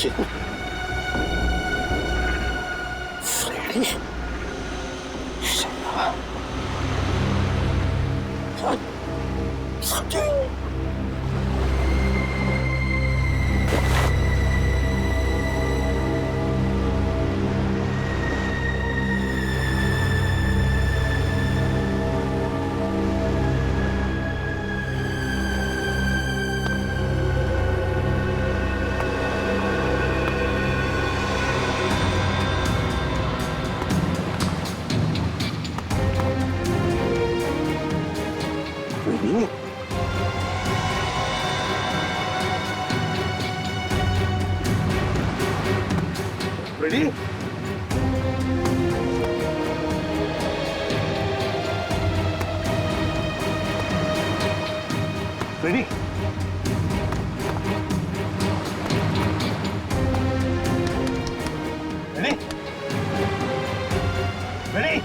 Sachin, Freddie, Sachin. Ready? Ready? Ready? Ready?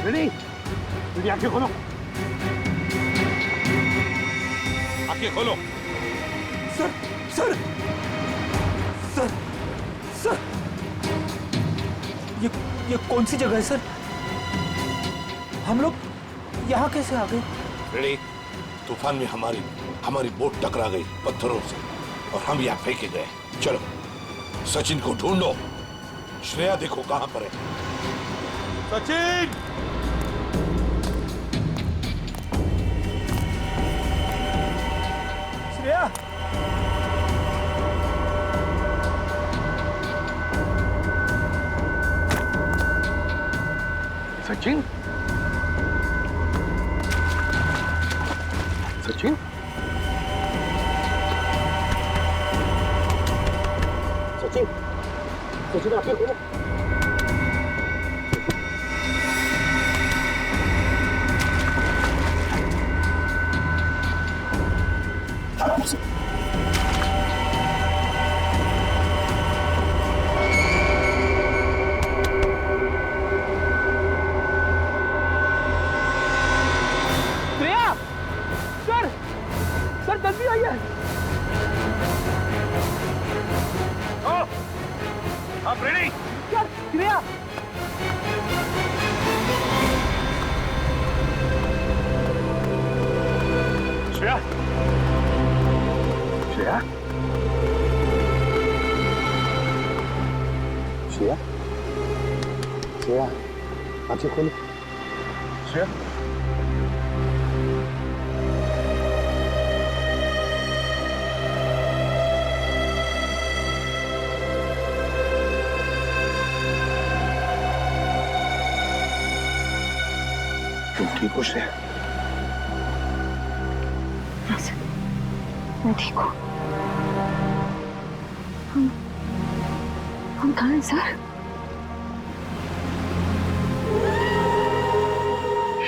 Ready? Ready, आंखें खोलो। आंखें खोलो। सर सर सर सर ये कौन सी जगह है सर? हम लोग यहाँ कैसे आ गए? रेडी? तूफान में हमारी बोट टकरा गई पत्थरों से और हम यहाँ फेंके गए। चलो सचिन को ढूंढो। श्रेया देखो कहाँ पर है। सचिन! श्रेया! सचिन? सचिन? सचिन? सचिन आंखें खोलो। जल्दी आइए। आप रेडी? सर, श्रेया। श्रेया? श्रेया? श्रेया? श्रेया, आंखें खोलो। श्रेया? तुम ठीक हो श्रेया? हाँ सर, मैं ठीक हूँ। हम कहाँ हैं सर?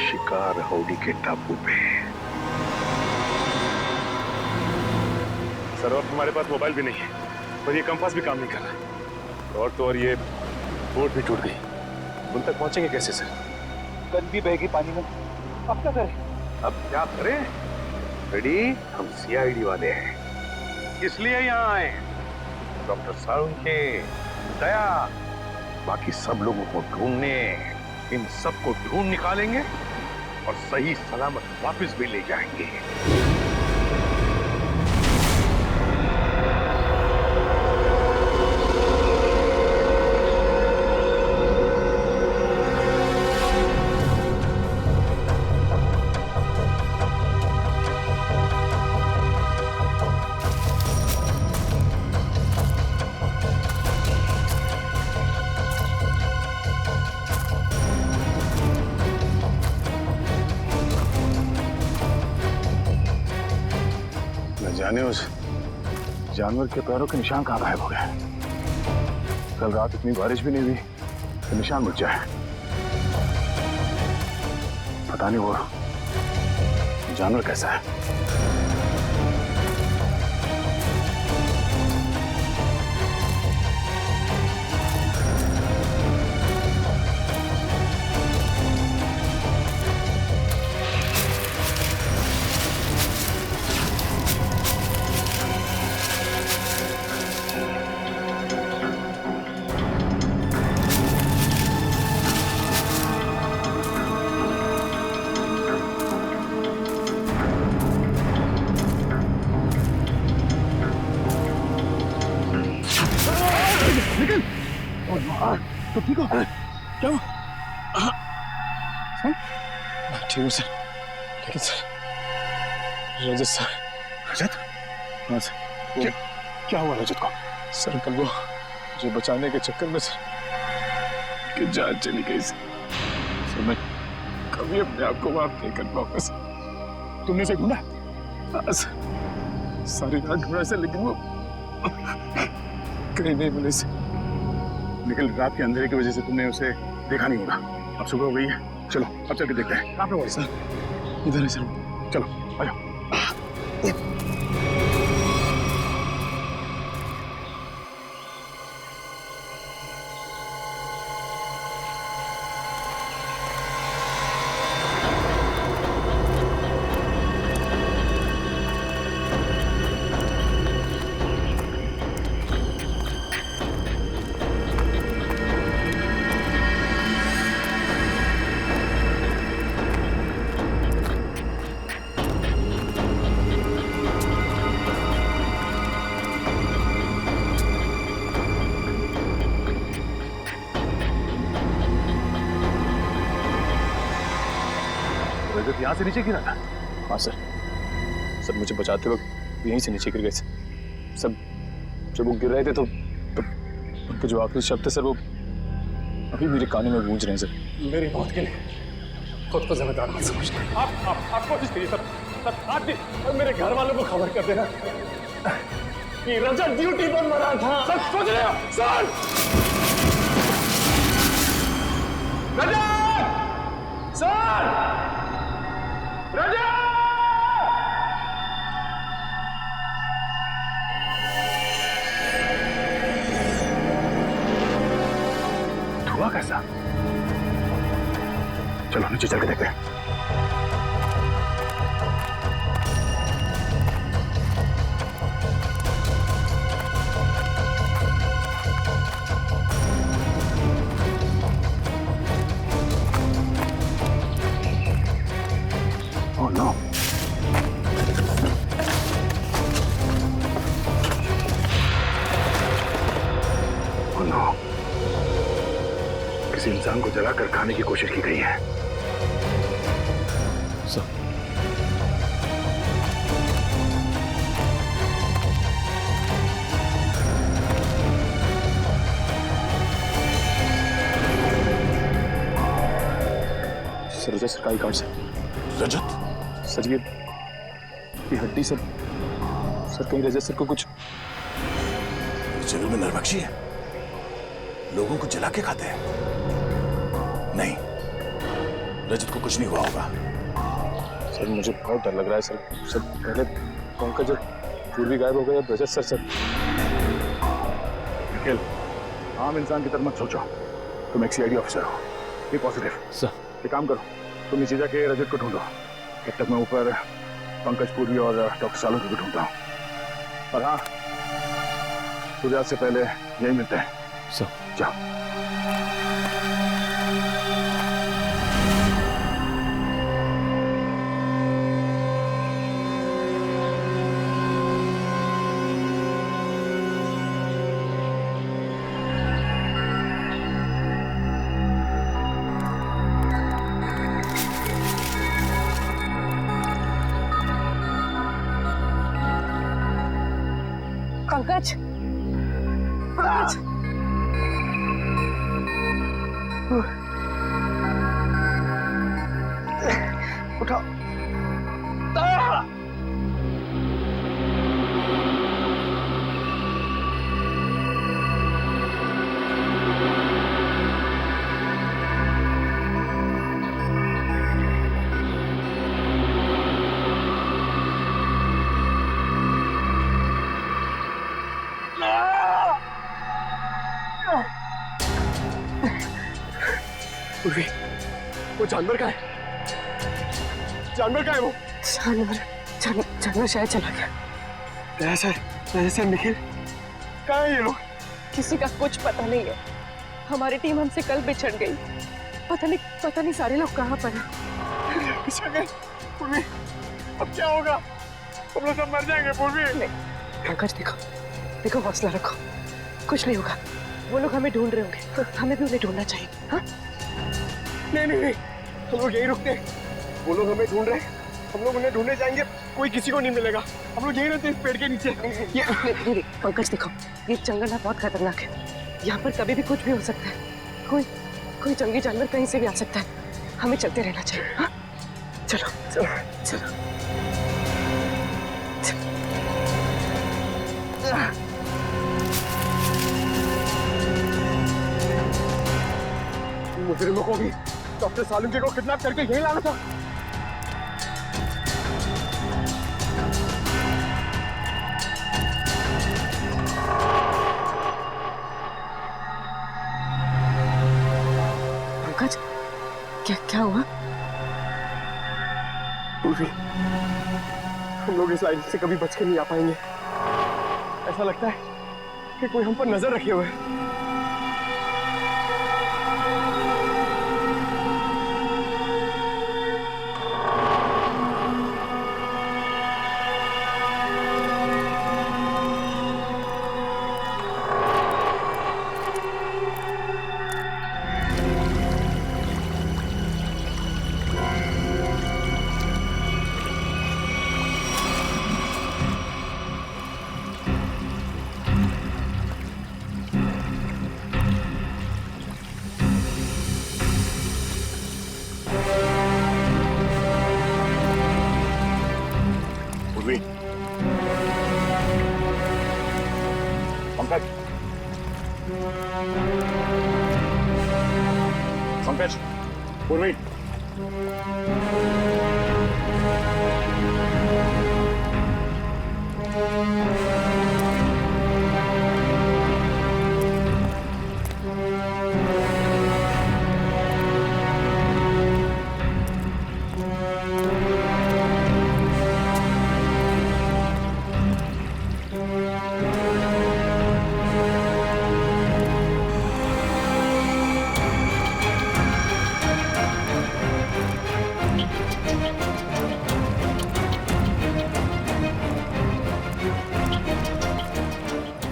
शिकार हाउडी के टापू पे। सर, अब हमारे पास मोबाइल भी नहीं है और ये कंपास भी काम नहीं कर रहा। और तो और ये बोट भी टूट गई। उन तक पहुंचेंगे कैसे सर? गन भी बहेगी पानी में। अब क्या करें? अब क्या करें? रेडी? हम सीआईडी वाले हैं, इसलिए यहाँ आए। डॉक्टर साळुंखे, दया, बाकी सब लोगों को ढूंढने, इन सबको ढूंढ निकालेंगे और सही सलामत वापस भी ले जाएंगे। जाने उस जानवर के पैरों के निशान कहाँ गायब हो गए। कल रात इतनी बारिश भी नहीं हुई तो निशान मिट जाए। पता नहीं वो जानवर कैसा है। तो ठीक हो? क्या हुआ? मैं ठीक हूँ सर, लेकिन सर रजत सर। रजत? हाँ सर। क्या हुआ रजत को? सर कल वो मुझे बचाने के चक्कर में सर कि जान चली गई सर। मैं कभी अपने आप को माफ नहीं कर पाऊंगा सर। तुमने उसे ढूंढा? हाँ सर, सारी रात ढूंढा सर, लेकिन वो कहीं नहीं मिले सर। लेकिन रात के अंधेरे की वजह से तुमने उसे देखा नहीं होगा। अब सुबह हो गई है, चलो अब चल के देखते हैं। कहाँ पे वो सर? इधर है सर। चलो आ जाओ। रजत यहाँ से नीचे गिरा था? हाँ सर, सर मुझे बचाते वक्त यहीं से नीचे गिर गए सर। सब जब वो गिर रहे थे तो उनके जो आखिरी शब्द थे सर वो अभी मेरे कानों में गूंज रहे हैं सर। मेरी मौत के लिए खुद को जिम्मेदार मत समझना। आप कोशिश करिए सर, आप भी मेरे घर वालों को खबर कर देना कि रजत ड्यूटी पर मरा था। सर सोच रहे हो? सर रजत! सर रजत! हुआ कैसा? चलो नीचे चल के देखते हैं। Oh no! Oh no! किसी इंसान को जलाकर खाने की कोशिश की गई है। सर रजत सरकारी कार्ड से। रजत? सर ये हड्डी सर कहीं रजत सर को कुछ जरूर में नरभक्षी है, लोगों को जला के खाते हैं। नहीं, रजत को कुछ नहीं हुआ होगा। सर मुझे बहुत डर लग रहा है सर। सर पहले पंकज और पूर्वी गायब हो गए, अब रजत सर। निखिल, आम इंसान की तरह मत सोचो, तुम एक सीआईडी ऑफिसर हो, बी पॉजिटिव। सर एक काम करो, तुम नीचे जाके रजत को ढूंढो, तब तक मैं ऊपर पंकज, पूर्वी और डॉक्टर सालों को भी ढूंढता हूँ। और हाँ, सूर्यास्त से पहले यही मिलते हैं। सर जाओ। पंकज, पंकज, उठाओ। पूर्वी, वो जानवर का है? जानवर का है वो? जानवर शायद चला गया। ऐसे निखिल, कहाँ है ये लोग? किसी का कुछ पता नहीं है। हमारी टीम हमसे कल बिछड़ गई। पता नहीं सारे लोग कहाँ पर हैं। बिछड़ गए? पूर्वी, अब क्या होगा? हम लोग सब मर जाएंगे पूर्वी। पंकज देखो, हौसला रखो, कुछ नहीं होगा। वो लोग हमें ढूंढ रहे होंगे, तो हमें भी उन्हें ढूंढना चाहिए। हाँ? नहीं, हम लोग यहीं रुकते हैं। वो लोग हमें ढूंढ रहे हैं, हम लोग उन्हें ढूंढने जाएंगे, कोई किसी को नहीं मिलेगा। हम लोग यहीं रहते हैं इस पेड़ के नीचे। नहीं, पंकज देखो, ये जंगल ना बहुत खतरनाक है। यहाँ पर कभी भी कुछ भी हो सकता है। कोई जंगली जानवर कहीं से भी आ सकता है। हमें चलते रहना चाहिए। हाँ? चलो चलो चलो। मुजरिमों को भी डॉक्टर सालुंके को किडनैप करके यहीं लाना था। पंकज, क्या हुआ? पूर्वी, हम लोग इस लाइन से कभी बच के नहीं आ पाएंगे। ऐसा लगता है कि कोई हम पर नजर रखे हुए है।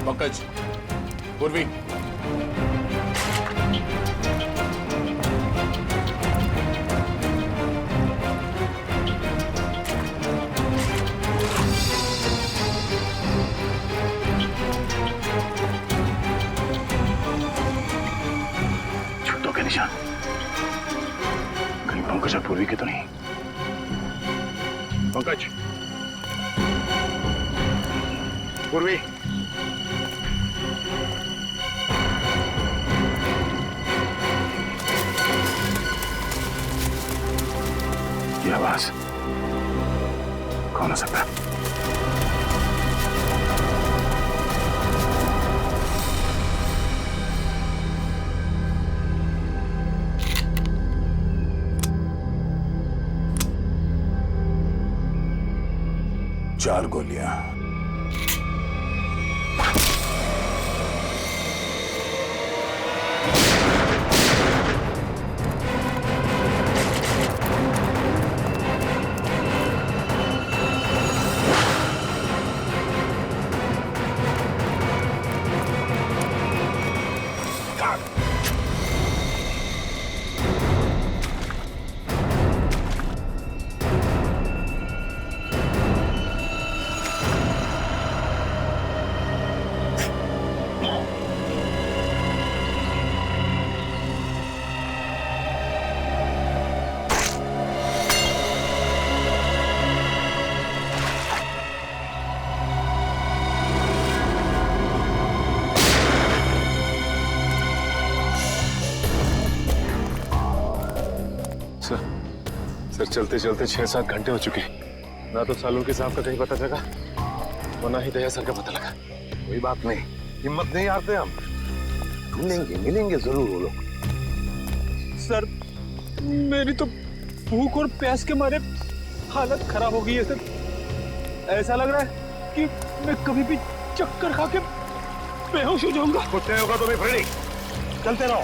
पंकज, पूर्वी, पंकज, पूर्वी, छुट्टों के निशान कहीं पंकज और पूर्वी के तो नहीं। पंकज, पूर्वी, ये आवाज कौन हो सकता है? चार गोलियां। सर चलते चलते 6-7 घंटे हो चुके। ना तो सालुंके साहब का कहीं पता चला और ना ही दया सर का पता लगा। कोई बात नहीं, हिम्मत नहीं हारते हम, ढूंढेंगे, मिलेंगे जरूर वो लोग। सर मेरी तो भूख और प्यास के मारे हालत खराब हो गई है सर। ऐसा लग रहा है कि मैं कभी भी चक्कर खा के बेहोश हो जाऊंगा। कुछ नहीं होगा तुम्हें फ्रेडी, चलते रहो।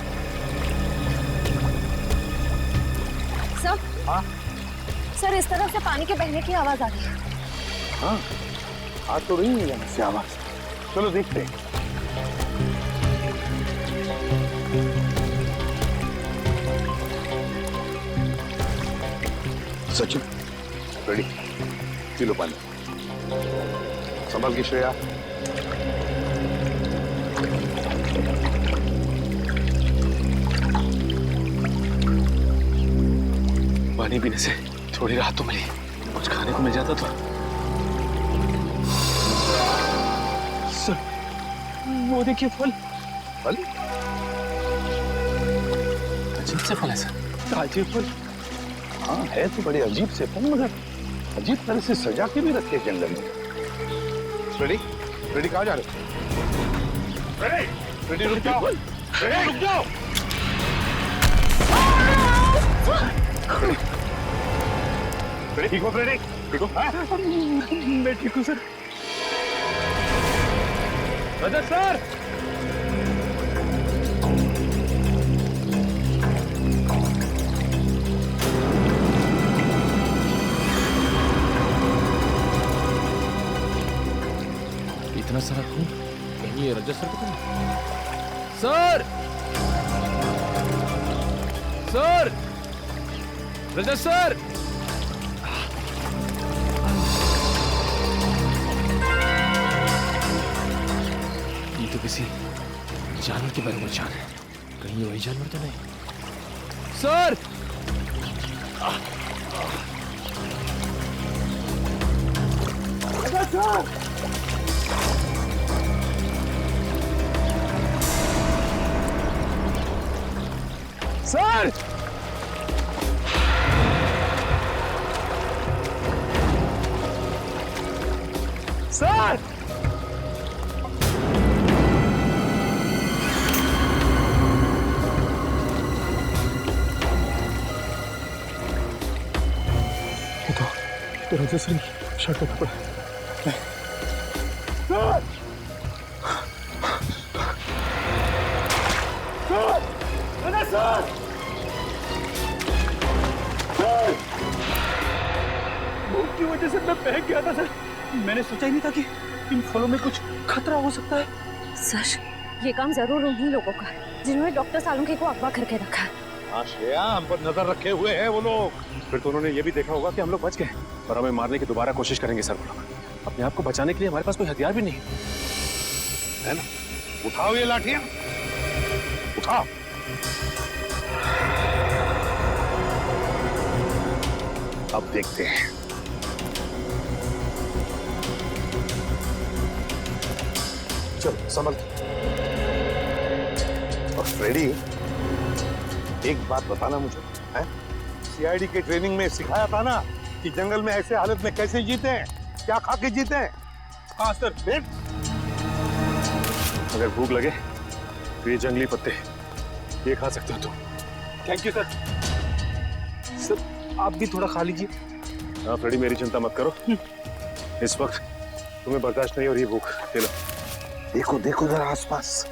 सर, हाँ सर इस तरफ से पानी के बहने की आवाज आ रही है। हाँ, आज तो नहीं है यहाँ से आवाज। चलो देखते हैं। सचिन रेडी, पी लो पानी। संभल की श्रेया। पानी पीने से थोड़ी राहत तो मिली, कुछ खाने को मिल जाता तो। सर, वो देखिए फल। फल? अजीब से फल है सर। ताजे फल। हाँ है तो बड़े अजीब से फल, मगर अजीब तरह से सजा के भी रखे जंगल में। रेडी रेडी, कहाँ जा रहे हो? रेडी रेडी, रुक जाओ। रेडी रुक जाओ। रेडी ठीक हो? रेडी ठीक हो? मैं ठीक हूँ सर। रजत सर, इतना सारा खून, कहीं ये रजत सर को तो नहीं? सर, सर, रजत सर, ये तो किसी जानवर के बारे में जान है, कहीं ये वही जानवर तो नहीं? सर, रजत सर, सर, सर, तो रजत सर शर्ट का कपड़ा। भूख की वजह से मैं बहक गया था सर। मैंने सोचा ही नहीं था कि इन फलों में कुछ खतरा हो सकता है। सर, ये काम जरूर उन्हीं लोगों का है जिन्होंने डॉक्टर सालुंखे को अगवा करके रखा है। हाँ श्रेया, हम पर नजर रखे हुए हैं वो लोग। फिर तो उन्होंने ये भी देखा होगा कि हम लोग बच गए और हमें मारने की दोबारा कोशिश करेंगे सर। वो लोग अपने आप को बचाने के लिए हमारे पास कोई हथियार भी नहीं है ना? उठाओ ये लाठियां, उठाओ। अब देखते हैं। चल संभल। और फ्रेडी, एक बात बताना मुझे, है? सीआईडी के ट्रेनिंग में सिखाया था ना कि जंगल में ऐसे हालत में कैसे जीते हैं, क्या खा के जीते हैं? हाँ सर। वेट। अगर भूख लगे तो ये जंगली पत्ते ये खा सकते हो तुम। Thank you sir. सर आप भी थोड़ा खा लीजिए। हाँ फ्रेडी, मेरी चिंता मत करो, इस वक्त तुम्हें बर्दाश्त नहीं हो रही भूख। ले लो। देखो देखो जरा आसपास,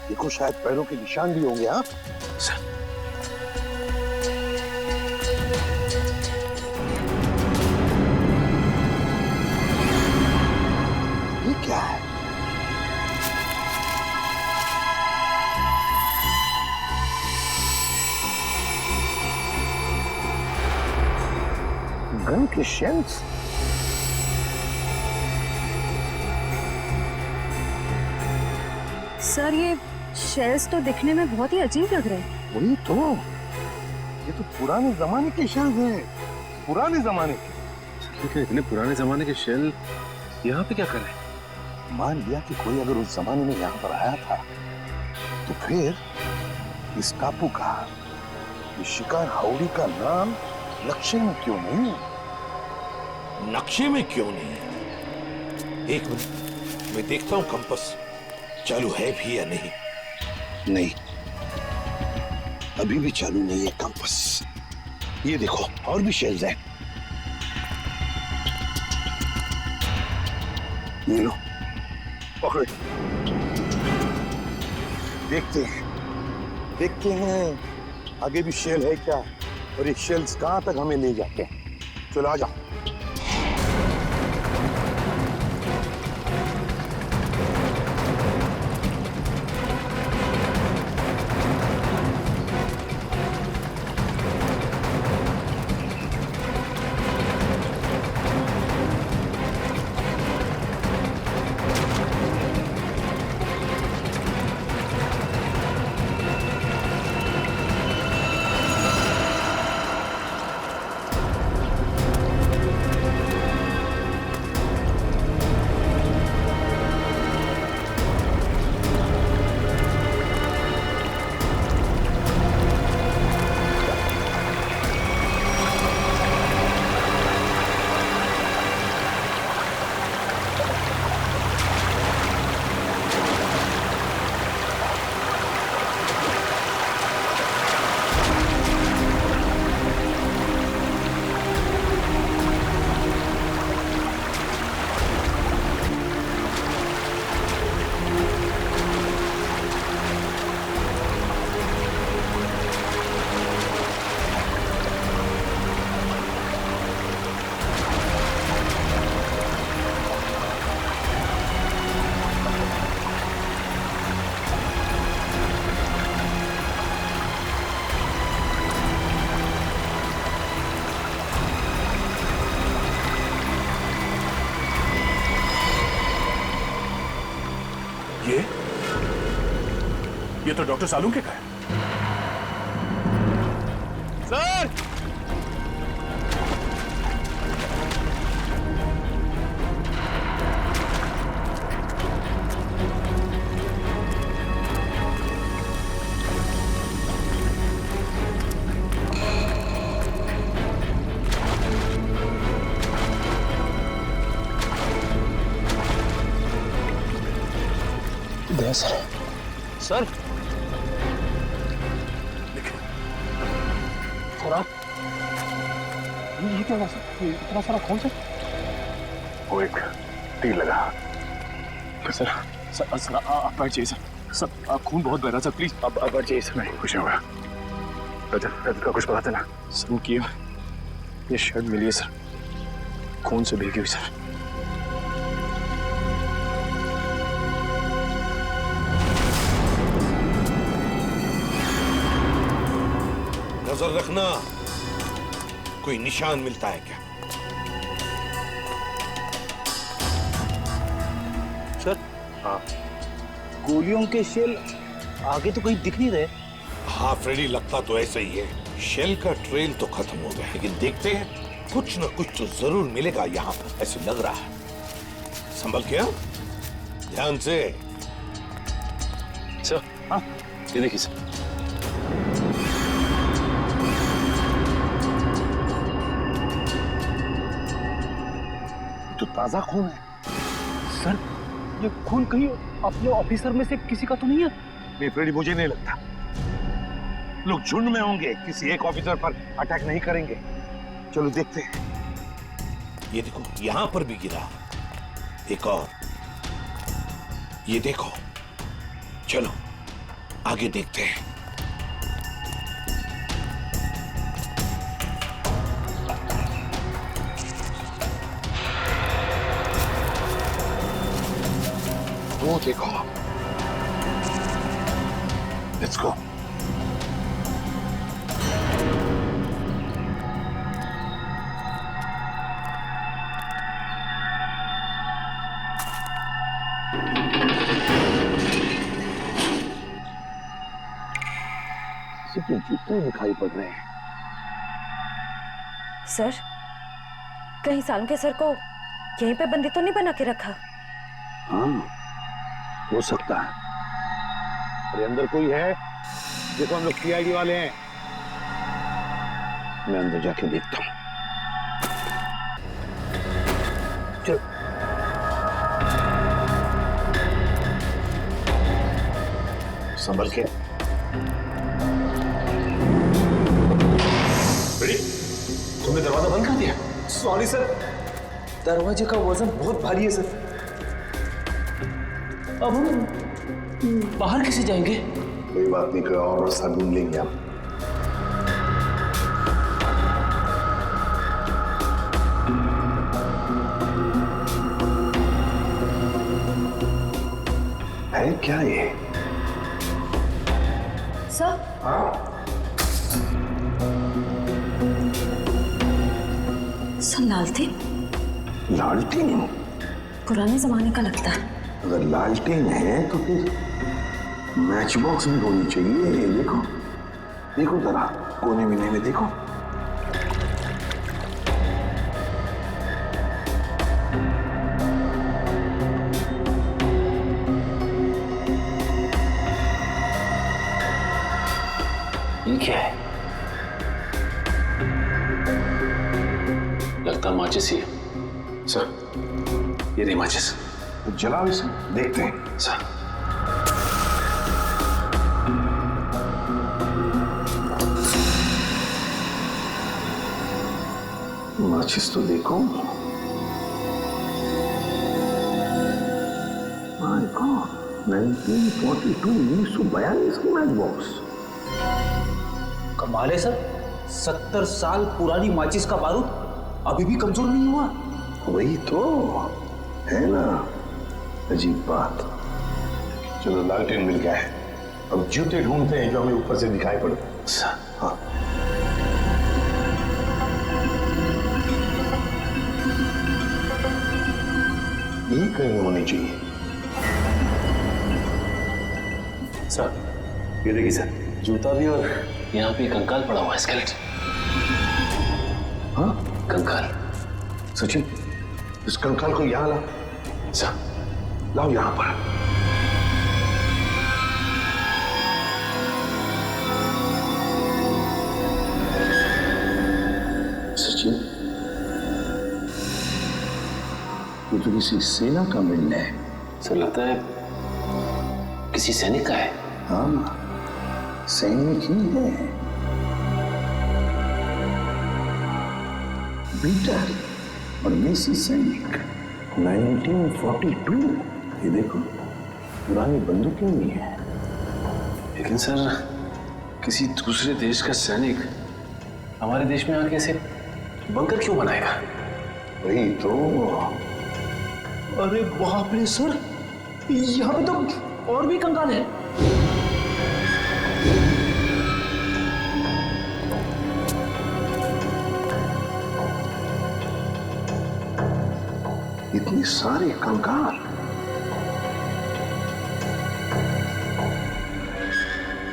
देखो शायद पैरों के निशान भी होंगे। हाँ सर, ये क्या है? गन के शेल्स। सर, ये शेल्स तो दिखने में बहुत ही अजीब लग रहे हैं। वही तो, ये तो पुराने जमाने के शेल्स हैं, पुराने जमाने के। लेकिन इतने पुराने जमाने के शेल यहाँ पे क्या कर रहे हैं? मान लिया कि कोई अगर उस जमाने में यहाँ पर आया था, तो फिर इस टापू का, इस शिकार हाउड़ी का नाम नक्शे में क्यों नहीं? नक्शे में क्यों नहीं? एक मिनट, मैं देखता हूं कंपास चालू है भी या नहीं। नहीं, अभी भी चालू नहीं है कंपास। ये देखो और भी शेल्स हैं। ये लो, पकड़ो। देखते हैं आगे भी शेल है क्या, और ये शेल्स कहां तक हमें ले जाते हैं। चलो आ जाओ। तो डॉक्टर सालुंके का है। सर दया सर। सर सर आप ये क्या हुआ सर? ये इतना सारा खून सर? वो एक तीर लगा। सर सर सर आप बैठ जाइए सर। सर आप खून बहुत बह रहा सर, प्लीज आप बैठ जाइए सर। नहीं कुछ नहीं होगा। रजत का कुछ पता चला? सर वो किए ये शर्ट मिली है सर, खून से भीगी हुई सर। नजर रखना कोई निशान मिलता है क्या। सर हाँ, गोलियों के शेल आगे तो कहीं दिख नहीं रहे। हाँ फ्रेडी, लगता तो ऐसा ही है। शेल का ट्रेल तो खत्म हो गया, लेकिन देखते हैं कुछ न कुछ तो जरूर मिलेगा यहाँ पर, ऐसे लग रहा है। संभल के ध्यान से। सर हाँ ये देखिए सर। तो ताजा खून है सर। ये खून कहीं अपने ऑफिसर में से किसी का तो नहीं है? नहीं फ्रेडी, मुझे नहीं लगता। लोग झुंड में होंगे, किसी एक ऑफिसर पर अटैक नहीं करेंगे। चलो देखते हैं। ये देखो यहां पर भी गिरा एक और, ये देखो। चलो आगे देखते हैं। वो देखो। Let's go. किसी के जूते दिखाई पड़ रहे हैं। सर कहीं सालुंके सर को यहीं पे बंदी तो नहीं बना के रखा? हाँ हो सकता है। अरे अंदर कोई है? देखो हम लोग सीआईडी वाले हैं। मैं अंदर जाके देखता हूँ। चल। संभल के। तुमने दरवाजा बंद कर दिया? सॉरी सर, दरवाजे का वजन बहुत भारी है सर। अब हम बाहर कैसे जाएंगे? कोई बात नहीं, कोई और रास्ता ढूंढ लेंगे हम। है क्या ये? सर सर लालटेन लालटेन? पुराने जमाने का लगता है। अगर लालटेन है तो फिर मैच बॉक्स भी होनी चाहिए। देखो देखो जरा कोने में देखो। ये क्या है? लगता माचिस ही है। सर ये नहीं माचिस। तो जलाओ इसे, देखते हैं। सर माचिस तो देखो। माय गॉड, 1942 1942 की मैच बॉक्स। कमाल है सर, 70 साल पुरानी माचिस का बारूद अभी भी कमजोर नहीं हुआ। वही तो है ना, अजीब बात। चलो लालटेन मिल गया है, अब जूते ढूंढते हैं जो हमें ऊपर से दिखाई पड़े। हाँ यही कहीं होनी चाहिए। सर ये देखिए सर, जूता भी और यहाँ पे कंकाल पड़ा हुआ है, स्केलेटन। हाँ कंकाल। सचिन, इस कंकाल को यहाँ ला। सर लाओ यहाँ पर। सचिन, ये तो किसी सेना का मिलना है। सर लगता है किसी सैनिक का है। हाँ, सैनिक ही है। बीटर और मेसी सैनिक 1942। ये देखो, पुरानी बंदूकें भी हैं। लेकिन सर किसी दूसरे देश का सैनिक हमारे देश में आके ऐसे बंकर क्यों बनाएगा? वही तो। अरे बाप रे सर, यहाँ पे तो और भी कंकाल है। इतने सारे कंकाल।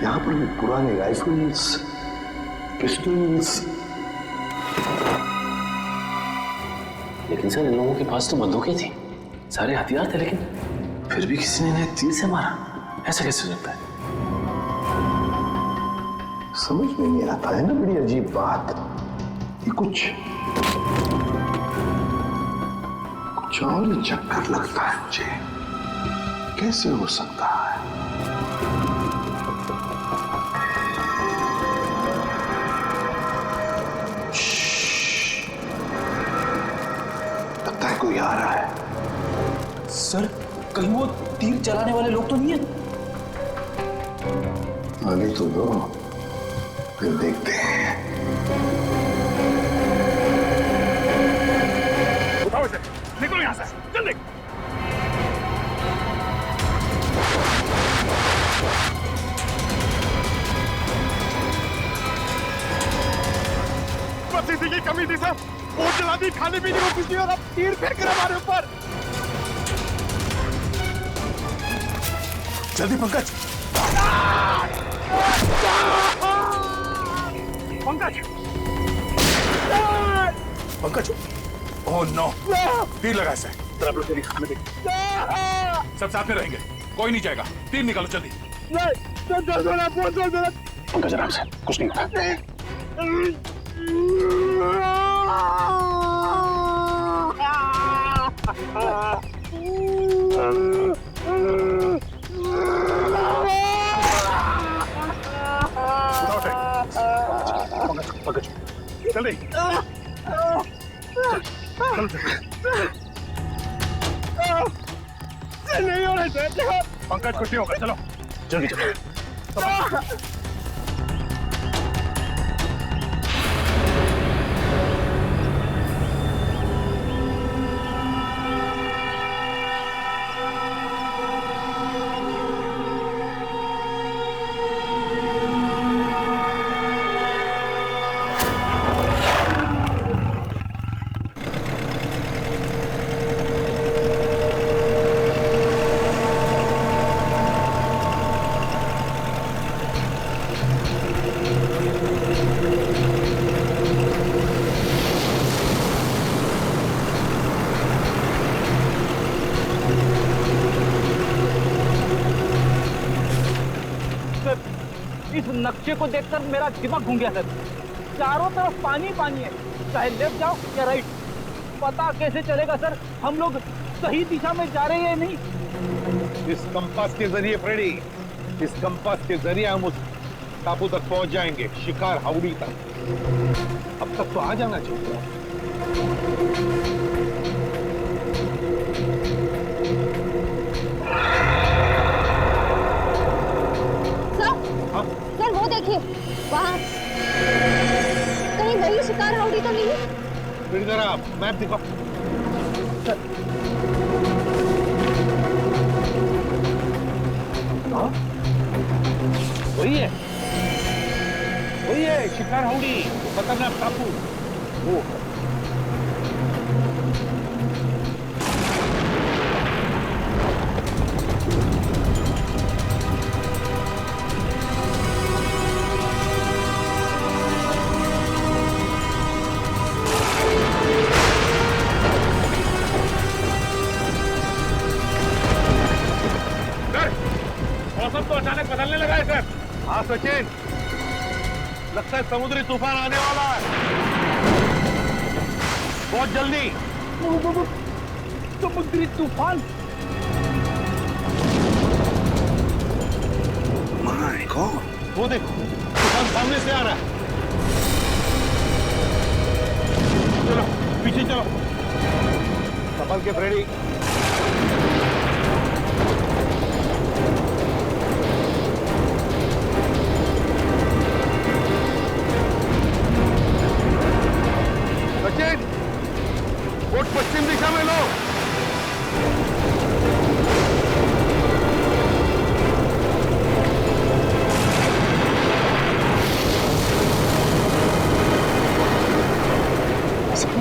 यहाँ पर भी पुराने राइफल्स, पिस्टल्स। लेकिन सर इन लोगों के पास तो बंदूकें थी, सारे हथियार थे, लेकिन फिर भी किसी ने इन्हें तीर से मारा। ऐसा कैसे हो सकता है? समझ में नहीं आता है ना, बड़ी अजीब बात। ये कुछ और ही चक्कर लगता है मुझे। कैसे हो सकता है? लगता है कोई आ रहा है। सर कहीं वो तीर चलाने वाले लोग तो नहीं है? आने तो दो, फिर देखते हैं। उठाओ इसे, निकलो यहां से, जल्दी। बस इसी की कमी थी सर। वो चला दी, खाने पीने को कुछ नहीं और अब तीर फेंक रहे हमारे ऊपर। जल्दी पंकज। पंकज, पंकज, ओह नो, तीर लगा इसे। सब साथ में रहेंगे, कोई नहीं जाएगा। तीर निकालो जल्दी। पंकज आराम से, कुछ नहीं होगा। पंकज, जल्दी। नहीं हो रहा है। पंकज कुछ नहीं होगा, चलो जल्दी चलो। इस नक्शे को देखकर मेरा दिमाग घूम गया सर। चारों तरफ पानी पानी है, चाहे लेफ्ट जाओ या राइट, पता कैसे चलेगा सर हम लोग सही दिशा में जा रहे हैं या नहीं? इस कंपास के जरिए फ्रेडी, इस कंपास के जरिए हम उस टापू तक पहुंच जाएंगे, शिकार हाउड़ी तक। अब तक तो आ जाना चाहिए। सर वो देखिए वहाँ, कहीं वही शिकार हाउड़ी तो नहीं है? फिर जरा मैप दिखाओ। वही है, वही है शिकार हाउड़ी, खतरनाक टापू। वो लगता है समुद्री तूफान आने वाला है, बहुत जल्दी। समुद्री तूफान? माय गॉड, वो देखो तूफान सामने से आ रहा है। चलो पीछे चलो, संभल के फ्रेडी। सचिन, बोट पश्चिम दिशा में लो।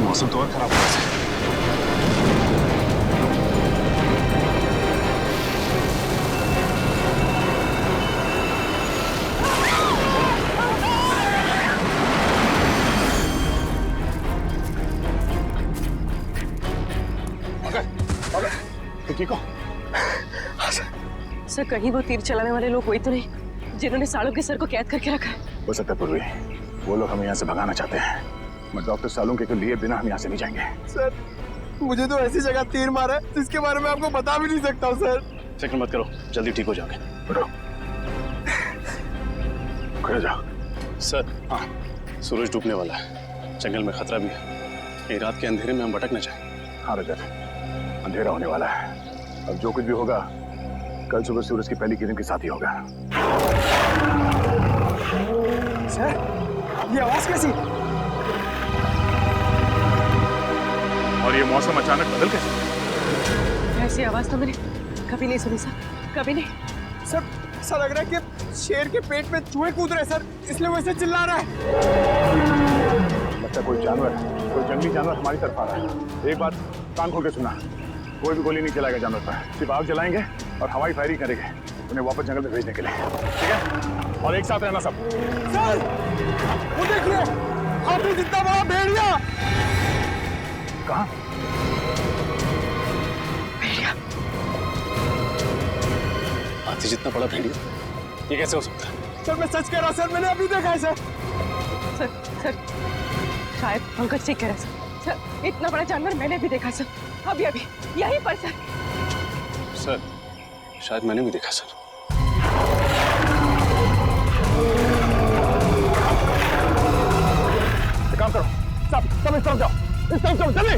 मौसम तो और खराब हो रहा है। ठीक हो? सर कहीं वो तीर चलाने वाले लोग वही तो नहीं जिन्होंने सालों के सर को कैद करके रखा है? हो सकता है पूर्वी वो लोग हमें यहाँ से भगाना चाहते हैं, मैं डॉक्टर सालुंके को लिए बिना हम यहाँ से नहीं जाएंगे। सर मुझे तो ऐसी जगह तीर मारा है जिसके बारे में आपको बता भी नहीं सकता हूँ सर। फिक्र मत करो, जल्दी ठीक हो जाओगे। उठो, खड़े जाओ। सर हाँ, सूरज डूबने वाला है, जंगल में खतरा भी है, कहीं रात के अंधेरे में हम भटक न जाए। हाँ रजत, अंधेरा होने वाला है, अब जो कुछ भी होगा कल सुबह सूरज की पहली किरण के साथ ही होगा। सर ये आवाज कैसी? और ये मौसम अचानक बदल कैसे? ऐसी आवाज तो मैंने कभी नहीं सुनी सर, कभी नहीं। सर ऐसा लग रहा है कि शेर के पेट में चूहे कूद रहे सर, इसलिए वैसे चिल्ला रहा है। लगता है कोई जानवर, कोई जंगली जानवर हमारी तरफ आ रहा है। एक बात कान खोल के सुना, कोई भी गोली नहीं चलाएगा जानवर पर, सिर्फ आग जलाएंगे और हवाई फायरिंग करेंगे उन्हें वापस जंगल में भेजने के लिए, ठीक है? और एक साथ रहना सब। सर वो देखिए, हाथी जितना बड़ा भेड़िया। कहाँ? हाथी जितना बड़ा भेड़िया? ये कैसे हो सकता है? सर मैं सच कह रहा हूँ सर, मैंने अभी देखा है सर। सर शायद पंकज ठीक कह रहा है सर, इतना बड़ा जानवर मैंने भी देखा सर, अभी अभी यहीं पर सर। सर शायद मैंने भी देखा सर। एक काम करो, सब इस तरफ जाओ, इस तरफ जाओ, जल्दी।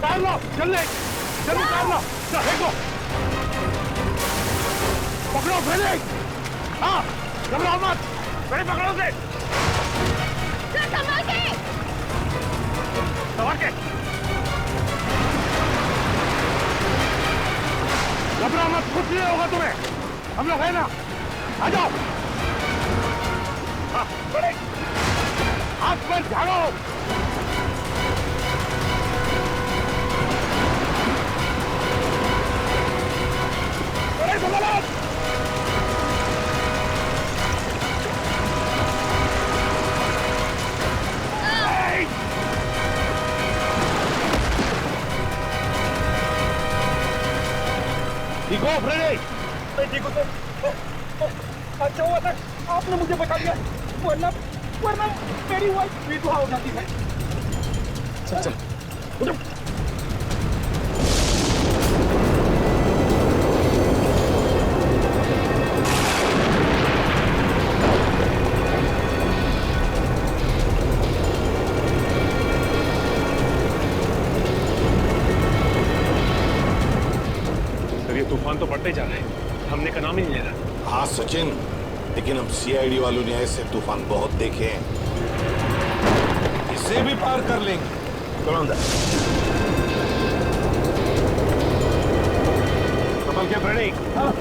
तार लो, जल्दी जल्दी तार लो, देखो पकड़ो फ्रेडी। हाँ घबराओ मत, फ्रेडी पकड़ो से। संभाल के घबराओ मत, कुछ नहीं होगा तुम्हें, हम लोग है ना, आ जाओ। हाँ, फ्रेडी हाथ पर झाड़ो। ठीक हो फ्रेडी? मैं ठीक हूँ सर। अच्छा हुआ सर आपने मुझे बचा लिया, वरना मेरी वाइफ विधवा हो जाती है। चल चल उठो। तूफान तो बढ़ते जा रहे हैं, हमने का नाम ही नहीं ले रहा। हाँ सचिन, लेकिन हम सीआईडी वालों ने ऐसे तूफान बहुत देखे हैं, इसे भी पार कर लेंगे। चलो अंदर। संभल के फ्रेडी। हाँ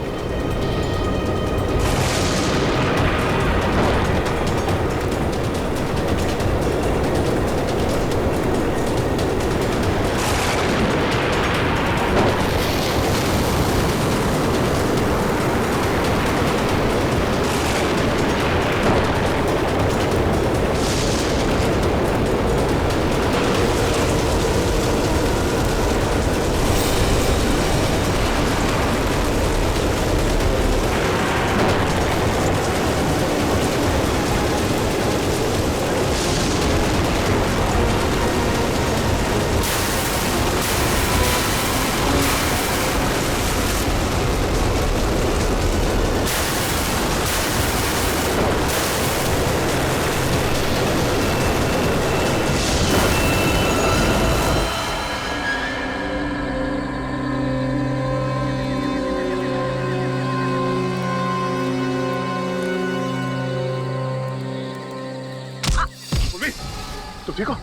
ठीक हो?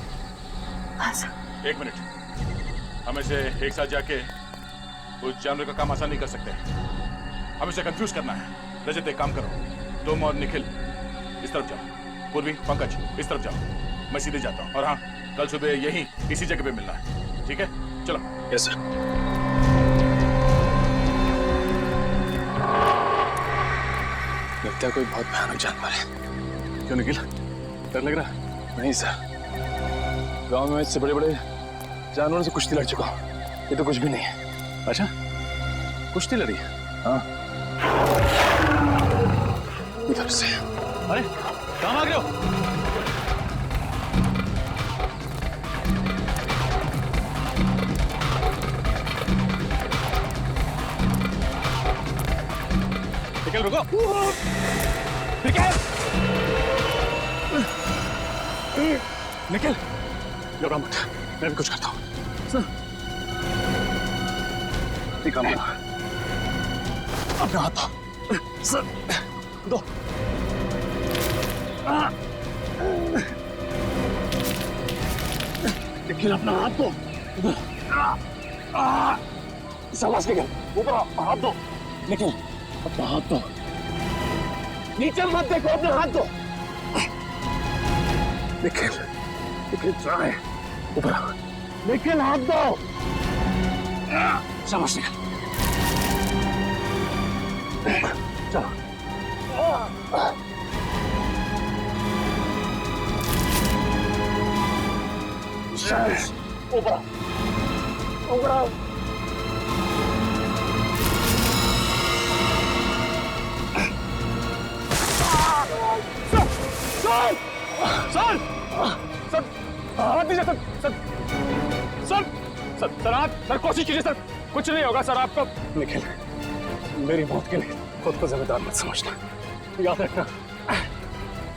हाँ सर। 1 मिनट, हम इसे एक साथ जाके उस जानवर का काम आसान नहीं कर सकते। हम इसे कंफ्यूज करना है। रजत एक काम करो, तुम और निखिल इस तरफ जाओ, पूर्वी पंकज इस तरफ जाओ, मैं सीधे जाता हूँ। और हाँ, कल सुबह यहीं इसी जगह पे मिलना है, ठीक है? चलो। Yes sir. लगता है कोई बहुत भयानक जानवर है। क्यों निखिल, डर लग रहा है? नहीं सर, गांव में इससे बड़े बड़े जानवरों से कुश्ती लड़ चुका हूं, ये तो कुछ भी नहीं है। अच्छा, कुश्ती लड़ी? हाँ, इधर से। अरे कहाँ भाग रहे हो? निकल, रुको। निकल, घबरा मत, मैं भी कुछ करता हूँ। ठीक है, अपना हाथ दो। सर, दो। निखिल, अपना हाथ दो। शाबाश निखिल, ऊपर हाथ दो। निखिल, अपना हाथ दो। नीचे मत देखो, अपना हाथ दो। निखिल, निखिल ट्राई, ऊपर। निखिल, हाथ दो। शाबाश निखिल, चलो। ऊपर, ऊपर आओ। सर, सर, सर, हाथ दीजिए sir, sir, sir, sir, sir, आप सर कोशिश कीजिए सर, कुछ नहीं होगा सर आपको। निखिल, मेरी मौत के लिए खुद को जिम्मेदार मत समझना, याद रखना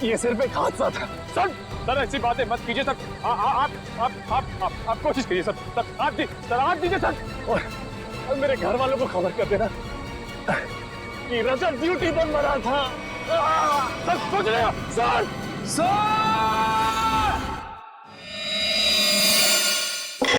ये सिर्फ एक हादसा था। सर, सर ऐसी बातें मत कीजिए सर, आप कोशिश कीजिए सर, सर हाथ दीजिए सर, और मेरे घर वालों को खबर कर देना कि रजत ड्यूटी पर मरा था। सर सोच रहे हो? Sir, sir